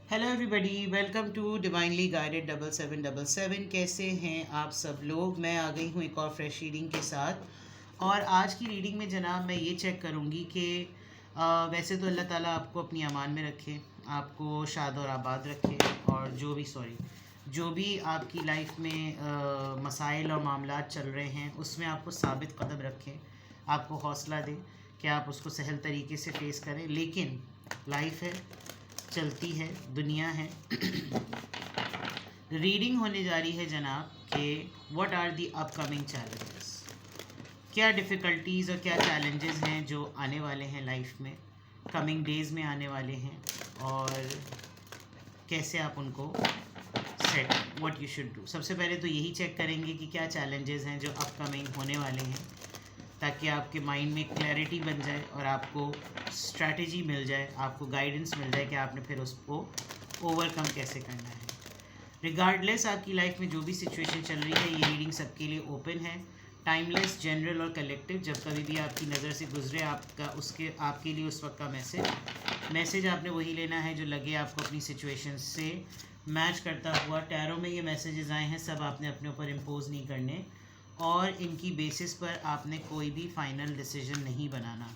Hello everybody, welcome to divinely guided 7777। कैसे हैं आप सब लोग। मैं आ गई हूँ एक और फ्रेश रीडिंग के साथ। और आज की रीडिंग में जनाब मैं ये चेक करूँगी कि वैसे तो अल्लाह ताला आपको अपनी अमान में रखे, आपको शाद और आबाद रखे, और जो भी आपकी लाइफ में मसाइल और मामलात चल रहे हैं उसमें आपको साबित कदम रखें, आपको हौसला दे कि आप उसको सहल तरीके से फेस करें। लेकिन लाइफ है, चलती है, दुनिया है। रीडिंग होने जा रही है जनाब कि what are the upcoming challenges, क्या डिफ़िकल्टीज़ और क्या चैलेंजेस हैं जो आने वाले हैं लाइफ में, कमिंग डेज़ में आने वाले हैं, और कैसे आप उनको set what you should do. सबसे पहले तो यही चेक करेंगे कि क्या चैलेंजेस हैं जो अपकमिंग होने वाले हैं, ताकि आपके माइंड में क्लैरिटी बन जाए और आपको स्ट्रैटेजी मिल जाए, आपको गाइडेंस मिल जाए कि आपने फिर उसको ओवरकम कैसे करना है। रिगार्डलेस आपकी लाइफ में जो भी सिचुएशन चल रही है, ये रीडिंग सबके लिए ओपन है, टाइमलेस, जनरल और कलेक्टिव। जब कभी भी आपकी नज़र से गुजरे आपका उसके आपके लिए उस वक्त का मैसेज आपने वही लेना है जो लगे आपको अपनी सिचुएशन से मैच करता हुआ। टैरो में ये मैसेजेस आए हैं, सब आपने अपने ऊपर इम्पोज नहीं करने, और इनकी बेसिस पर आपने कोई भी फाइनल डिसीजन नहीं बनाना।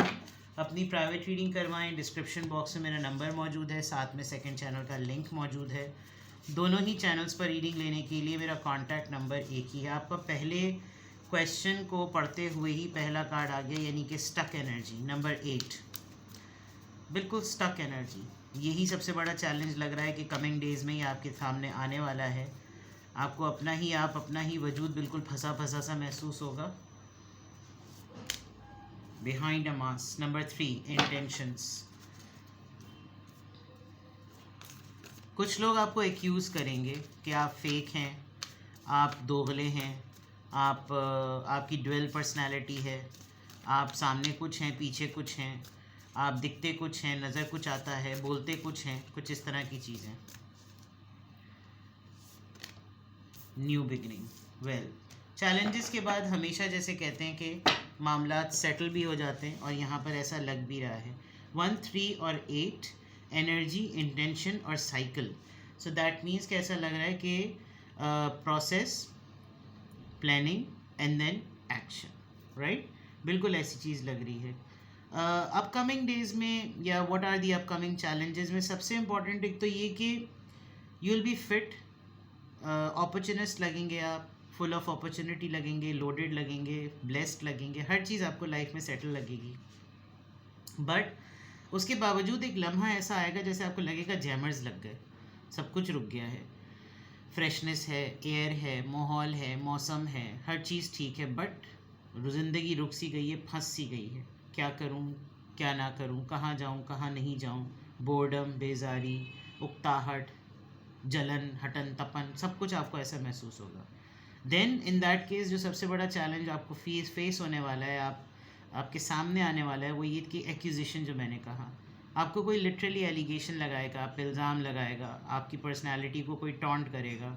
अपनी प्राइवेट रीडिंग करवाएं। डिस्क्रिप्शन बॉक्स में मेरा नंबर मौजूद है, साथ में सेकंड चैनल का लिंक मौजूद है। दोनों ही चैनल्स पर रीडिंग लेने के लिए मेरा कॉन्टैक्ट नंबर एक ही है। आपका पहले क्वेश्चन को पढ़ते हुए ही पहला कार्ड आ गया, यानी कि स्टक एनर्जी नंबर 8। बिल्कुल स्टक एनर्जी, यही सबसे बड़ा चैलेंज लग रहा है कि कमिंग डेज़ में ही आपके सामने आने वाला है। आपको अपना ही वजूद बिल्कुल फंसा फंसा सा महसूस होगा। Behind a mask number 3, intentions. कुछ लोग आपको एक्यूज़ करेंगे कि आप फेक हैं, आप दोगले हैं, आपकी ड्वेल पर्सनालिटी है, आप सामने कुछ हैं, पीछे कुछ हैं, आप दिखते कुछ हैं, नज़र कुछ आता है, बोलते कुछ हैं, कुछ इस तरह की चीज़ें। न्यू बिगनिंग, वेल, चैलेंजेस के बाद हमेशा जैसे कहते हैं कि मामलात सेटल भी हो जाते हैं, और यहाँ पर ऐसा लग भी रहा है। 1, 3 और 8, एनर्जी, इंटेंशन और साइकिल। सो दैट मीन्स कि ऐसा लग रहा है कि process, planning and then action, right. बिल्कुल ऐसी चीज़ लग रही है। अपकमिंग डेज में, या what are the upcoming challenges में, सबसे इम्पॉर्टेंट एक तो ये कि you will be fit, opportunist लगेंगे आप, फुल ऑफ अपॉर्चुनिटी लगेंगे, लोडेड लगेंगे, ब्लेस्ड लगेंगे, हर चीज़ आपको लाइफ में सेटल लगेगी। बट उसके बावजूद एक लम्हा ऐसा आएगा जैसे आपको लगेगा जैमर्स लग गए, सब कुछ रुक गया है। फ्रेशनेस है, एयर है, माहौल है, मौसम है, हर चीज़ ठीक है, बट ज़िंदगी रुक सी गई है, फंस सी गई है। क्या करूं, क्या ना करूं, कहाँ जाऊं, कहाँ नहीं जाऊं, बोर्डम, बेजारी, उकताहट, जलन, हटन तपन, सब कुछ आपको ऐसा महसूस होगा। देन इन दैट केस जो सबसे बड़ा चैलेंज आपको फेस होने वाला है, आपके सामने आने वाला है, वो ये कि एक्यूजिशन, जो मैंने कहा, आपको कोई लिटरली एलिगेशन लगाएगा, आप इल्ज़ाम लगाएगा, आपकी पर्सनालिटी को कोई टॉन्ट करेगा,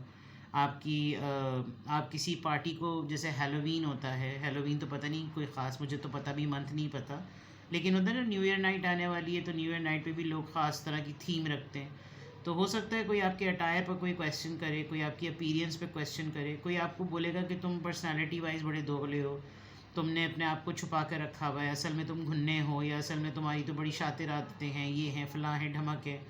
आप किसी पार्टी को, जैसे हेलोवीन होता है, हेलोवीन तो पता नहीं कोई ख़ास, मुझे तो पता भी मंथ नहीं पता, लेकिन उधर ना न्यू ईयर नाइट आने वाली है, तो न्यू ईयर नाइट पे भी लोग ख़ास तरह की थीम रखते हैं। तो हो सकता है कोई आपके अटायर पर कोई क्वेश्चन करे, कोई आपकी अपीयरेंस पे क्वेश्चन करे, कोई आपको बोलेगा कि तुम पर्सनालिटी वाइज बड़े दोगले हो, तुमने अपने आप को छुपा कर रखा हुआ है, असल में तुम घुन्ने हो, या असल में तुम्हारी तो बड़ी शातिर आदतें हैं, ये हैं, फलां है, ढमक है,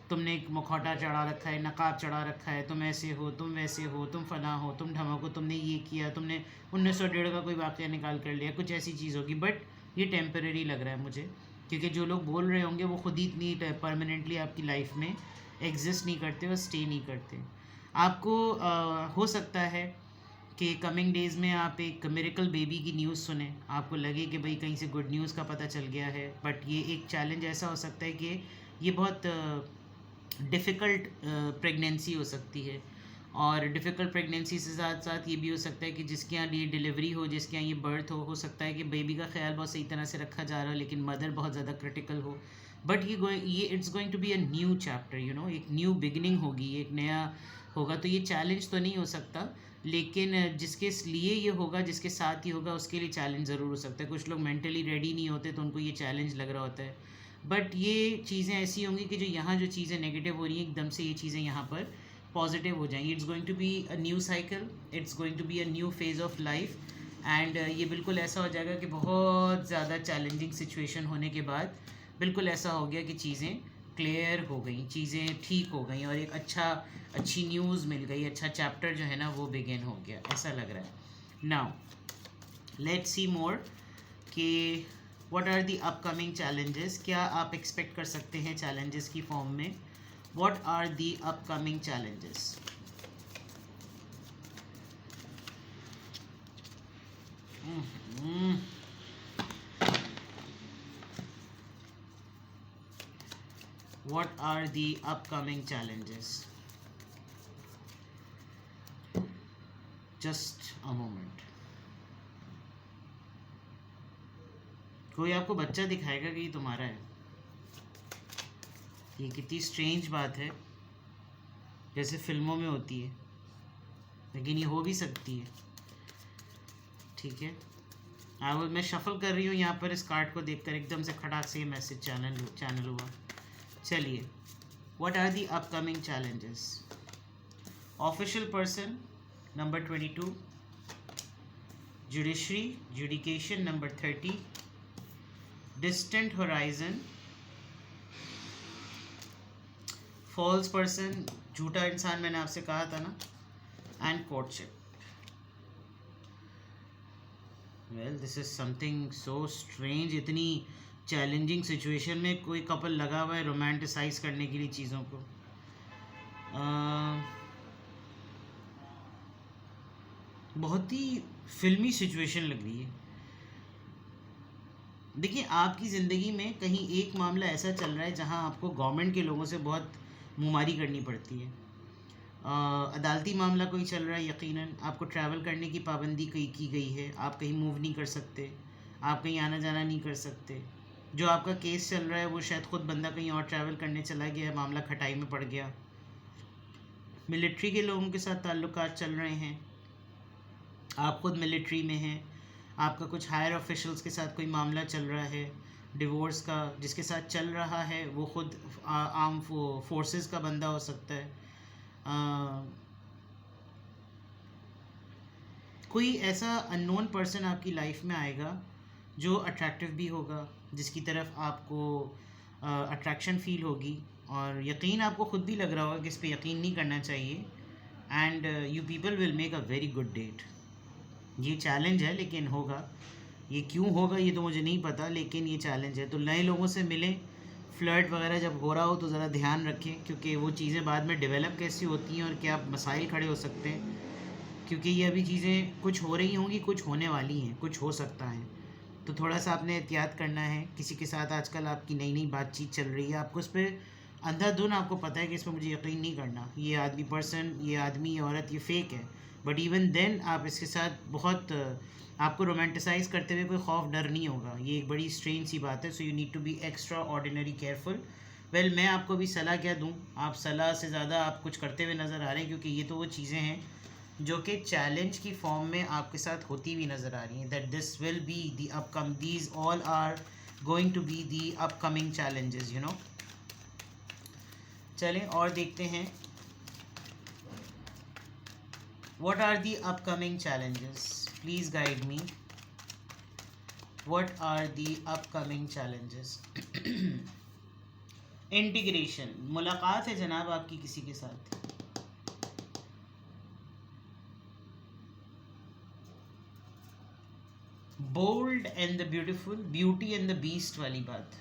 तुमने एक मुखौटा चढ़ा रखा है, नकाब चढ़ा रखा है, तुम ऐसे हो, तुम वैसे हो, तुम फलां हो, तुम ढमक हो, तुमने ये किया, तुमने 1901 का कोई वाक़या निकाल कर लिया, कुछ ऐसी चीज़ होगी। बट ये टेम्परेरी लग रहा है मुझे, क्योंकि जो लोग बोल रहे होंगे वो खुद ही इतनी परमानेंटली आपकी लाइफ में एग्जिस्ट नहीं करते और स्टे नहीं करते। आपको हो सकता है कि कमिंग डेज़ में आप एक मिरेकल बेबी की न्यूज़ सुने, आपको लगे कि भाई कहीं से गुड न्यूज़ का पता चल गया है। बट ये एक चैलेंज ऐसा हो सकता है कि ये बहुत डिफ़िकल्ट प्रेगनेंसी हो सकती है, और डिफ़िकल्ट प्रेगनेंसी से साथ साथ ये भी हो सकता है कि जिसके यहाँ ये डिलीवरी हो, जिसके यहाँ ये बर्थ हो सकता है कि बेबी का ख्याल बहुत सही तरह से रखा जा रहा हो, लेकिन मदर बहुत ज़्यादा क्रिटिकल हो। बट ये it's going to be a new chapter, एक न्यू बिगनिंग होगी, एक नया होगा। तो ये चैलेंज तो नहीं हो सकता, लेकिन जिसके लिए ये होगा, जिसके साथ ही होगा, उसके लिए चैलेंज ज़रूर हो सकता है। कुछ लोग मेंटली रेडी नहीं होते तो उनको ये चैलेंज लग रहा होता है। बट ये चीज़ें ऐसी होंगी कि जो यहाँ जो चीज़ें नेगेटिव हो रही हैं एकदम से ये चीज़ें यहाँ पर पॉजिटिव हो जाएंगी. It's going to be a new cycle, it's going to be a new phase of life. And ये बिल्कुल ऐसा हो जाएगा कि बहुत ज़्यादा चैलेंजिंग सिचुएशन होने के बाद बिल्कुल ऐसा हो गया कि चीज़ें क्लियर हो गई, चीज़ें ठीक हो गई और एक अच्छी न्यूज़ मिल गई, अच्छा चैप्टर जो है ना वो बिगिन हो गया, ऐसा लग रहा है. नाउ लेट्स सी मोर कि what are the upcoming challenges. क्या आप एक्सपेक्ट कर सकते हैं चैलेंजेस की फॉर्म में? What are the upcoming challenges? What are the upcoming challenges? Just a moment. कोई आपको बच्चा दिखाएगा कि ये तुम्हारा है? ये कितनी स्ट्रेंज बात है, जैसे फिल्मों में होती है, लेकिन ये हो भी सकती है. ठीक है, मैं शफल कर रही हूँ यहाँ पर इस कार्ड को देखकर एकदम से खटाक से ये मैसेज चैनल हुआ. चलिए, what are the upcoming challenges? Official person number 22, judiciary judication number 30, distant horizon, false person झूठा इंसान मैंने आपसे कहा था ना, and courtship. Well this is something so strange. इतनी चैलेंजिंग सिचुएशन में कोई कपल लगा हुआ है रोमांटिसाइज करने के लिए चीज़ों को. बहुत ही फिल्मी सिचुएशन लग रही है. देखिए, आपकी ज़िंदगी में कहीं एक मामला ऐसा चल रहा है जहां आपको गवर्नमेंट के लोगों से बहुत मुमारी करनी पड़ती है. अदालती मामला कोई चल रहा है, यकीनन आपको ट्रैवल करने की पाबंदी की गई है. आप कहीं मूव नहीं कर सकते, आप कहीं आना जाना नहीं कर सकते. जो आपका केस चल रहा है वो शायद ख़ुद बंदा कहीं और ट्रैवल करने चला गया, मामला खटाई में पड़ गया. मिलिट्री के लोगों के साथ ताल्लुकात चल रहे हैं, आप ख़ुद मिलिट्री में हैं, आपका कुछ हायर ऑफिशल्स के साथ कोई मामला चल रहा है डिवोर्स का. जिसके साथ चल रहा है वो ख़ुद आर्म फोर्सेस का बंदा हो सकता है. कोई ऐसा अननोन पर्सन आपकी लाइफ में आएगा जो अट्रैक्टिव भी होगा, जिसकी तरफ आपको अट्रैक्शन फील होगी, और यकीन आपको ख़ुद भी लग रहा होगा कि इस पे यकीन नहीं करना चाहिए. And you people will make a very good date. ये चैलेंज है लेकिन होगा. ये क्यों होगा ये तो मुझे नहीं पता, लेकिन ये चैलेंज है. तो नए लोगों से मिलें, फ्लर्ट वगैरह जब हो रहा हो तो ज़रा ध्यान रखें, क्योंकि वो चीज़ें बाद में डेवलप कैसी होती हैं और क्या मसाइल खड़े हो सकते हैं. क्योंकि ये अभी चीज़ें कुछ हो रही होंगी, कुछ होने वाली हैं, कुछ हो सकता है. तो थोड़ा सा आपने एहतियात करना है. किसी के साथ आजकल आपकी नई नई बातचीत चल रही है, आपको उस पर अंधाधुन आपको पता है कि इस पर मुझे यकीन नहीं करना, ये आदमी पर्सन, ये आदमी, ये औरत, ये फ़ेक है. बट इवन देन आप इसके साथ बहुत आपको रोमांटिसाइज करते हुए कोई खौफ डर नहीं होगा. ये एक बड़ी स्ट्रेंज सी बात है. So you need to be extraordinary careful. Well मैं आपको भी सलाह क्या दूँ, आप सलाह से ज़्यादा आप कुछ करते हुए नज़र आ रहे हैं, क्योंकि ये तो वो चीज़ें हैं जो कि चैलेंज की फॉर्म में आपके साथ होती हुई नज़र आ रही हैं. That this will be the upcome these all are going to be the upcoming challenges, you know. चलें और देखते हैं what are the upcoming challenges. Please guide me. What are the upcoming challenges? Integration, मुलाकात है जनाब आपकी किसी के साथ. Bold and the beautiful, beauty and the beast वाली बात.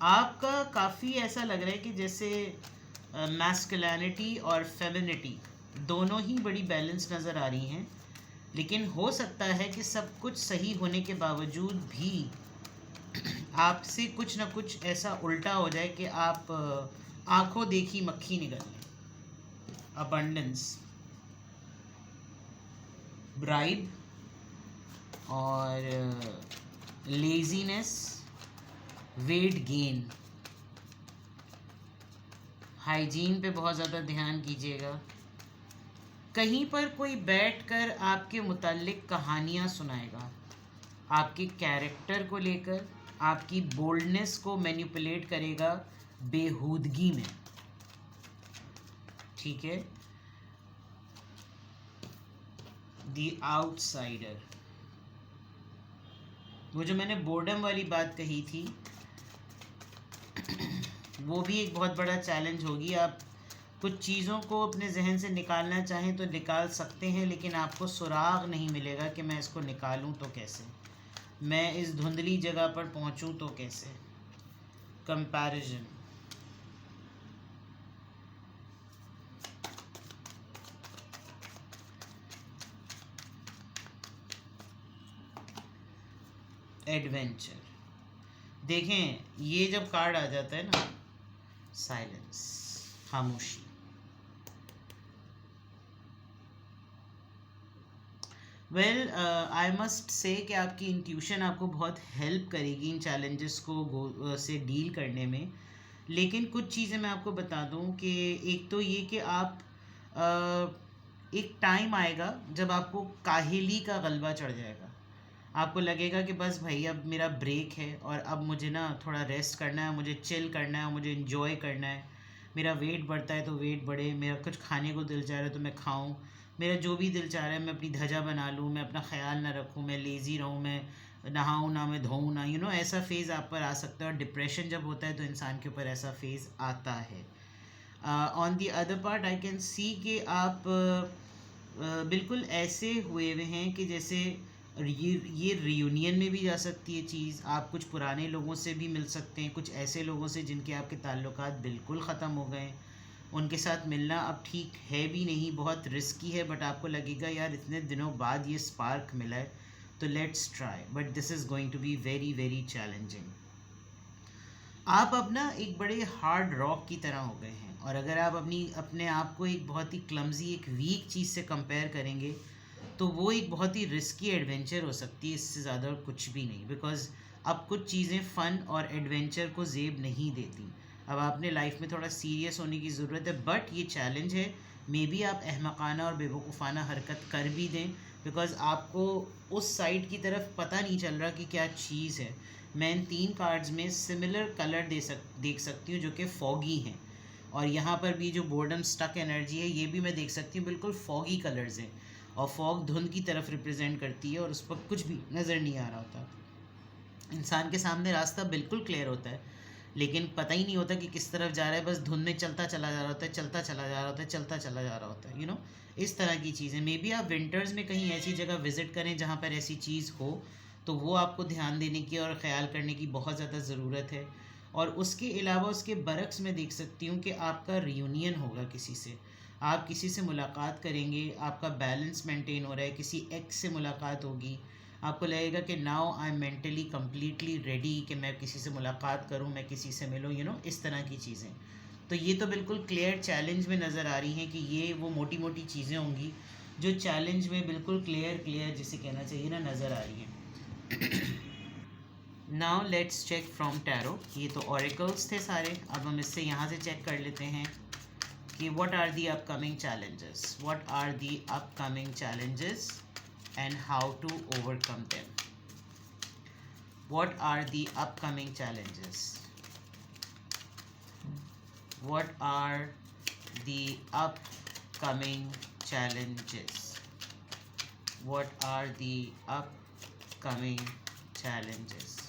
आपका काफ़ी ऐसा लग रहा है कि जैसे मैस्कुलिनिटी और फेमिनिटी दोनों ही बड़ी बैलेंस नज़र आ रही हैं. लेकिन हो सकता है कि सब कुछ सही होने के बावजूद भी आपसे कुछ ना कुछ ऐसा उल्टा हो जाए कि आप आंखों देखी मक्खी निकल लें. अबंडेंस, ब्राइब और लेजीनेस, वेट गेन. हाइजीन पे बहुत ज़्यादा ध्यान कीजिएगा. कहीं पर कोई बैठकर आपके मुताल्लिक कहानियाँ सुनाएगा, आपके कैरेक्टर को लेकर, आपकी बोल्डनेस को मैनिपुलेट करेगा बेहूदगी में, ठीक है। द आउटसाइडर, वो जो मैंने बोर्डम वाली बात कही थी वो भी एक बहुत बड़ा चैलेंज होगी। आप कुछ चीज़ों को अपने जहन से निकालना चाहें तो निकाल सकते हैं, लेकिन आपको सुराग नहीं मिलेगा कि मैं इसको निकालूं तो कैसे, मैं इस धुंधली जगह पर पहुंचूं तो कैसे। Comparison, adventure. देखें ये जब कार्ड आ जाता है ना, साइलेंस, खामोशी, वेल आई मस्ट से कि आपकी इंट्यूशन आपको बहुत हेल्प करेगी इन चैलेंजेस को से डील करने में। लेकिन कुछ चीज़ें मैं आपको बता दूं कि एक तो ये कि आप एक टाइम आएगा जब आपको काहिली का गलबा चढ़ जाएगा। आपको लगेगा कि बस भाई अब मेरा ब्रेक है और अब मुझे ना थोड़ा रेस्ट करना है, मुझे चिल करना है, मुझे इन्जॉय करना है। मेरा वेट बढ़ता है तो वेट बढ़े, मेरा कुछ खाने को दिल चाह रहा है तो मैं खाऊं, मेरा जो भी दिल चाह रहा है मैं अपनी धजा बना लूँ, मैं अपना ख्याल ना रखूँ, मैं लेज़ी रहूँ, मैं नहाऊँ ना, मैं धोऊँ ना, ऐसा फेज़ आप पर आ सकता है। और डिप्रेशन जब होता है तो इंसान के ऊपर ऐसा फेज़ आता है। On the other part I can see कि आप बिल्कुल ऐसे हुए हुए हैं कि जैसे ये रियूनियन में भी जा सकती है चीज़। आप कुछ पुराने लोगों से भी मिल सकते हैं, कुछ ऐसे लोगों से जिनके आपके ताल्लुकात बिल्कुल ख़त्म हो गए, उनके साथ मिलना अब ठीक है भी नहीं, बहुत रिस्की है, बट आपको लगेगा यार इतने दिनों बाद ये स्पार्क मिला है तो let's try, but this is going to be very very challenging. आप अब ना एक बड़े हार्ड रॉक की तरह हो गए हैं, और अगर आप अपने आप को एक बहुत ही क्लमजी, एक वीक चीज़ से कंपेयर करेंगे तो वो एक बहुत ही रिस्की एडवेंचर हो सकती है, इससे ज़्यादा और कुछ भी नहीं। बिकॉज़ अब कुछ चीज़ें फ़न और एडवेंचर को ज़ेब नहीं देती। अब आपने लाइफ में थोड़ा सीरियस होने की ज़रूरत है, बट ये चैलेंज है। मे बी आप अहमकाना और बेवकूफ़ाना हरकत कर भी दें, बिकॉज़ आपको उस साइड की तरफ पता नहीं चल रहा कि क्या चीज़ है। मैं इन 3 कार्ड्स में सिमिलर कलर देख सकती हूँ जो कि फॉगी हैं, और यहाँ पर भी जो बोर्डम स्टक एनर्जी है ये भी मैं देख सकती हूँ, बिल्कुल फॉगी कलर्स हैं, और फॉग धुंध की तरफ रिप्रेजेंट करती है और उस पर कुछ भी नज़र नहीं आ रहा होता। इंसान के सामने रास्ता बिल्कुल क्लियर होता है, लेकिन पता ही नहीं होता कि किस तरफ जा रहा है, बस धुंध में चलता चला जा रहा होता है, चलता चला जा रहा होता है, चलता चला जा रहा होता है, इस तरह की चीज़ें। मे बी आप विंटर्स में कहीं ऐसी जगह विज़िट करें जहाँ पर ऐसी चीज़ हो, तो वो आपको ध्यान देने की और ख़्याल करने की बहुत ज़्यादा ज़रूरत है। और उसके अलावा उसके बरक्स में देख सकती हूँ कि आपका रियूनियन होगा किसी से, आप किसी से मुलाकात करेंगे, आपका बैलेंस मेंटेन हो रहा है, किसी एक्स से मुलाकात होगी, आपको लगेगा कि now I am mentally completely ready कि मैं किसी से मुलाकात करूं, मैं किसी से मिलूं, इस तरह की चीज़ें। तो ये तो बिल्कुल क्लियर चैलेंज में नज़र आ रही हैं कि ये वो मोटी मोटी चीज़ें होंगी जो चैलेंज में बिल्कुल क्लियर जिसे कहना चाहिए ना, नज़र आ रही हैं। Now let's check from tarot. ये तो ऑरिकल्स थे सारे, अब हम इससे यहाँ से चेक कर लेते हैं कि what are the upcoming challenges, what are the upcoming challenges and how to overcome them. What are the upcoming challenges, what are the upcoming challenges, what are the upcoming challenges,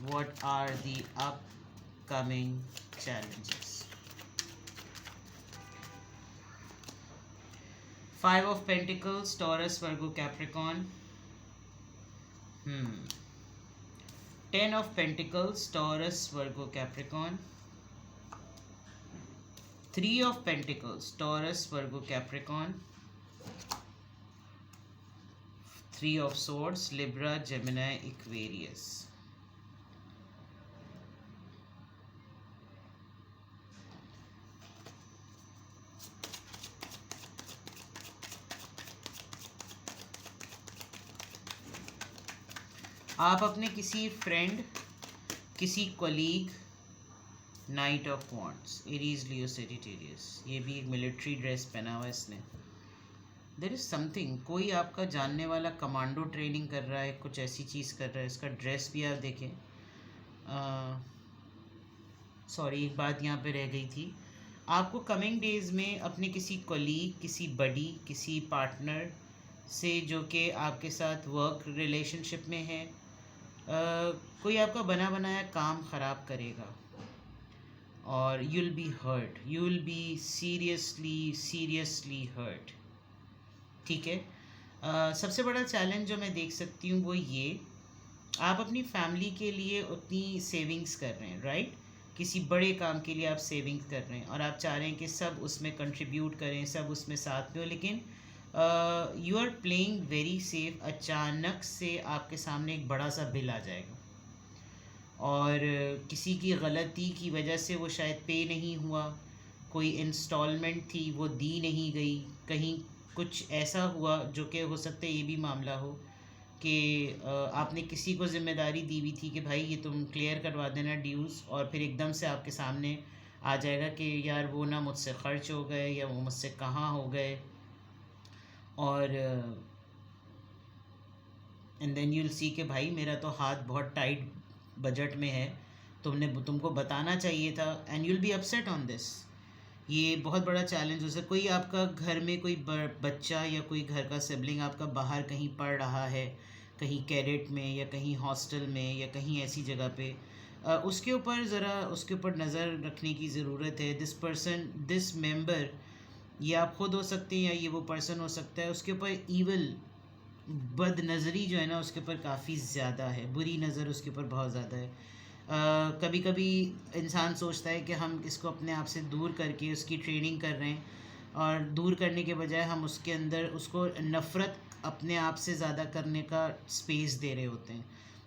what are the upcoming challenges. 5 of Pentacles, Taurus, Virgo, Capricorn. 10 of Pentacles, Taurus, Virgo, Capricorn. 3 of Pentacles, Taurus, Virgo, Capricorn. 3 of Swords, Libra, Gemini, Aquarius. आप अपने किसी friend, किसी colleague, night of wands, Aries, Leo, Sagittarius, ये भी एक military dress पहना हुआ है इसने, देयर इज़ समथिंग, कोई आपका जानने वाला कमांडो ट्रेनिंग कर रहा है, कुछ ऐसी चीज़ कर रहा है, इसका ड्रेस भी आप देखें। सॉरी, एक बात यहाँ पे रह गई थी। आपको कमिंग डेज़ में अपने किसी कोलीग, किसी बडी, किसी पार्टनर से जो कि आपके साथ वर्क रिलेशनशिप में है, कोई आपका बना बनाया काम ख़राब करेगा और you will be hurt, you will be seriously hurt. ठीक है। सबसे बड़ा चैलेंज जो मैं देख सकती हूँ वो ये, आप अपनी फैमिली के लिए उतनी सेविंग्स कर रहे हैं, राइट? किसी बड़े काम के लिए आप सेविंग्स कर रहे हैं और आप चाह रहे हैं कि सब उसमें कंट्रीब्यूट करें, सब उसमें साथ में हो, लेकिन you are playing very safe. अचानक से आपके सामने एक बड़ा सा बिल आ जाएगा और किसी की गलती की वजह से वो शायद पे नहीं हुआ, कोई इंस्टॉलमेंट थी वो दी नहीं गई, कहीं कुछ ऐसा हुआ जो कि हो सकता है ये भी मामला हो कि आपने किसी को ज़िम्मेदारी दी हुई थी कि भाई ये तुम क्लियर करवा देना ड्यूज़, और फिर एकदम से आपके सामने आ जाएगा कि यार वो ना मुझसे ख़र्च हो गए या वो मुझसे कहाँ हो गए, और एंड देन यूल सी कि भाई मेरा तो हाथ बहुत टाइट बजट में है, तुमको बताना चाहिए था, and you'll be upset on this. ये बहुत बड़ा चैलेंज हो सकता है। कोई आपका घर में कोई बच्चा या कोई घर का सिबलिंग आपका बाहर कहीं पढ़ रहा है, कहीं कैडेट में या कहीं हॉस्टल में या कहीं ऐसी जगह पे, उसके ऊपर ज़रा उसके ऊपर नज़र रखने की ज़रूरत है। दिस मेंबर, ये आप खुद हो सकते हैं या ये वो पर्सन हो सकता है, उसके ऊपर ईवल, बद नज़री जो है ना उसके ऊपर काफ़ी ज़्यादा है, बुरी नज़र उसके ऊपर बहुत ज़्यादा है। कभी कभी इंसान सोचता है कि हम इसको अपने आप से दूर करके उसकी ट्रेनिंग कर रहे हैं, और दूर करने के बजाय हम उसके अंदर उसको नफ़रत अपने आप से ज़्यादा करने का स्पेस दे रहे होते हैं।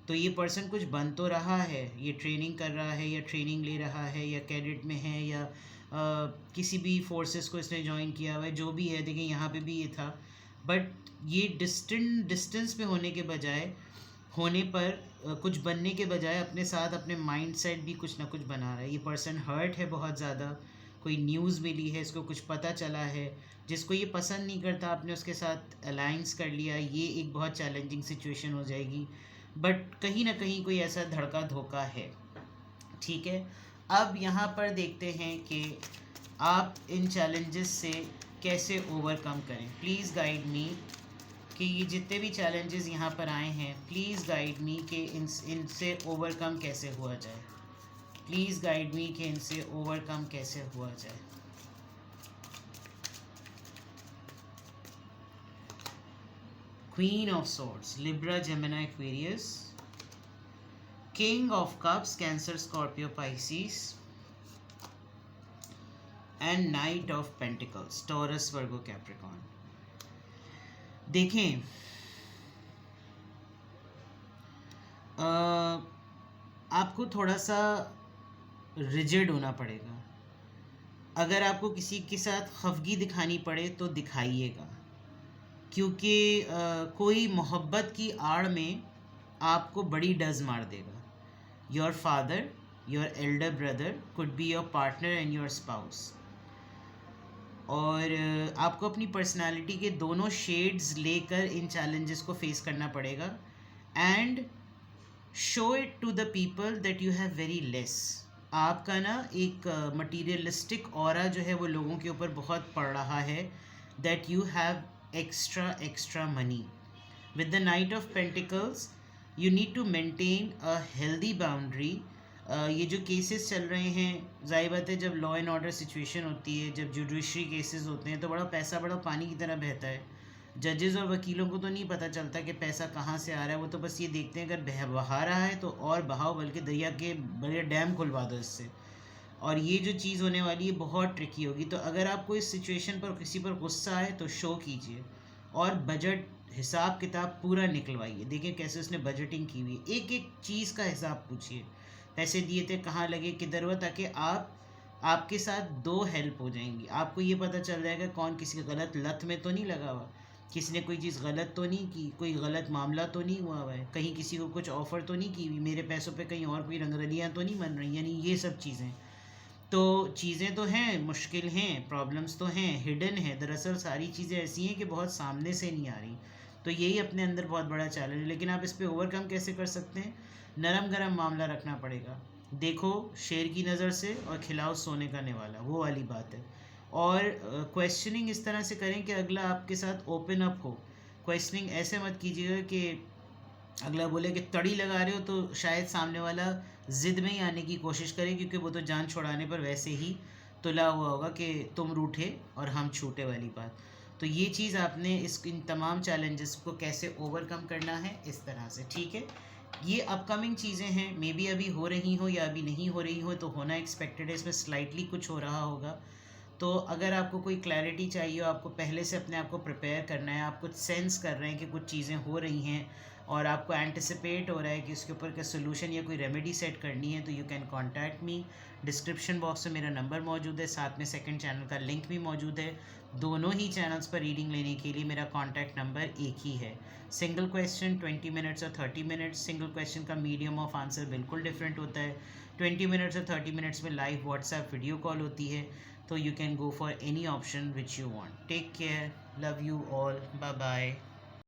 तो ये पर्सन कुछ बन तो रहा है, ये ट्रेनिंग कर रहा है या ट्रेनिंग ले रहा है या कैडेट में है या किसी भी फोर्सेस को इसने ज्वाइन किया हुआ है, जो भी है। देखिए यहाँ पे भी ये था, बट ये डिस्टेंस पे होने पर कुछ बनने के बजाय अपने साथ अपने माइंड सेट भी कुछ ना कुछ बना रहा है। ये पर्सन हर्ट है बहुत ज़्यादा, कोई न्यूज़ मिली है, इसको कुछ पता चला है, जिसको ये पसंद नहीं करता आपने उसके साथ अलाइंस कर लिया, ये एक बहुत चैलेंजिंग सिचुएशन हो जाएगी। बट कहीं ना कहीं कोई ऐसा धड़का धोखा है। ठीक है। अब यहाँ पर देखते हैं कि आप इन चैलेंजेस से कैसे ओवरकम करें। प्लीज़ गाइड मी कि ये जितने भी चैलेंजेस यहाँ पर आए हैं, प्लीज़ गाइड मी कि इनसे ओवरकम कैसे हुआ जाए। प्लीज़ गाइड मी कि इनसे ओवरकम कैसे हुआ जाए। Queen of swords, Libra, Gemini, Aquarius. King of cups, cancer, Scorpio, Pisces, and night of pentacles, taurus, Virgo, Capricorn. देखें, आपको थोड़ा सा रिजिड होना पड़ेगा। अगर आपको किसी के साथ खफगी दिखानी पड़े तो दिखाइएगा, क्योंकि कोई मोहब्बत की आड़ में आपको बड़ी डज मार देगा। Your father, your Elder brother could be your partner and your spouse. और आपको अपनी पर्सनालिटी के दोनों शेड्स लेकर इन चैलेंजेस को फेस करना पड़ेगा, and show it to the people that you have very less. आपका ना एक मटीरियलिस्टिक ऑरा जो है वो लोगों के ऊपर बहुत पड़ रहा है, that you have extra money. With the knight of pentacles you need to maintain a healthy boundary. ये जो केसेस चल रहे हैं, ज़ाहिर बात है जब लॉ एंड ऑर्डर सिचुएशन होती है, जब जुडिशरी केसेस होते हैं, तो बड़ा पैसा बड़ा पानी की तरह बहता है। जजेस और वकीलों को तो नहीं पता चलता कि पैसा कहाँ से आ रहा है, वो तो बस ये देखते हैं अगर बहा रहा है तो और बहाओ, बल्कि दरिया के बड़े डैम खुलवा दो इससे। और ये जो चीज़ होने वाली है बहुत ट्रिकी होगी। तो अगर आपको इस सिचुएशन पर किसी पर गुस्सा आए तो शो कीजिए, और बजट हिसाब किताब पूरा निकलवाइए। देखिए कैसे उसने बजटिंग की हुई, एक एक चीज़ का हिसाब पूछिए, पैसे दिए थे, कहाँ लगे, किधर हुआ, ताकि आपके साथ दो हेल्प हो जाएंगी। आपको ये पता चल जाएगा कौन किसी गलत लत में तो नहीं लगा हुआ, किसी ने कोई चीज़ गलत तो नहीं की, कोई गलत मामला तो नहीं हुआ हुआ है, कहीं किसी को कुछ ऑफ़र तो नहीं की हुई, मेरे पैसों पे कहीं और कोई रंगरलियाँ तो नहीं बन रही, यानी ये सब चीज़ें। तो चीज़ें तो हैं, मुश्किल हैं, प्रॉब्लम्स तो हैं, हिडन है, दरअसल सारी चीज़ें ऐसी हैं कि बहुत सामने से नहीं आ रही। तो यही अपने अंदर बहुत बड़ा चैलेंज है, लेकिन आप इस पे ओवरकम कैसे कर सकते हैं? नरम गरम मामला रखना पड़ेगा। देखो शेर की नज़र से और खिलाओ सोने का निवाला, वो वाली बात है। और क्वेश्चनिंग इस तरह से करें कि अगला आपके साथ ओपन अप हो। क्वेश्चनिंग ऐसे मत कीजिएगा कि अगला बोले कि तड़ी लगा रहे हो, तो शायद सामने वाला ज़िद में ही आने की कोशिश करे, क्योंकि वो तो जान छुड़ाने पर वैसे ही तुला हुआ होगा कि तुम रूठे और हम छूटे वाली बात। तो ये चीज़ आपने इन तमाम चैलेंजेस को कैसे ओवरकम करना है इस तरह से, ठीक है। ये अपकमिंग चीज़ें हैं, मे बी अभी हो रही हो या अभी नहीं हो रही हो, तो होना एक्सपेक्टेड है, इसमें स्लाइटली कुछ हो रहा होगा। तो अगर आपको कोई क्लैरिटी चाहिए, आपको पहले से अपने आप को प्रिपेयर करना है, आप कुछ सेंस कर रहे हैं कि कुछ चीज़ें हो रही हैं और आपको एंटिसिपेट हो रहा है कि इसके ऊपर का सोल्यूशन या कोई रेमेडी सेट करनी है, तो you can contact me. Description box में मेरा नंबर मौजूद है, साथ में सेकंड चैनल का लिंक भी मौजूद है। दोनों ही चैनल्स पर रीडिंग लेने के लिए मेरा कॉन्टैक्ट नंबर एक ही है। सिंगल क्वेश्चन 20 मिनट्स और 30 मिनट्स, सिंगल क्वेश्चन का मीडियम ऑफ आंसर बिल्कुल डिफरेंट होता है। 20 मिनट्स और 30 मिनट्स में लाइव व्हाट्सएप वीडियो कॉल होती है। So you can go for any option which you want. Take care. Love you all. Bye bye.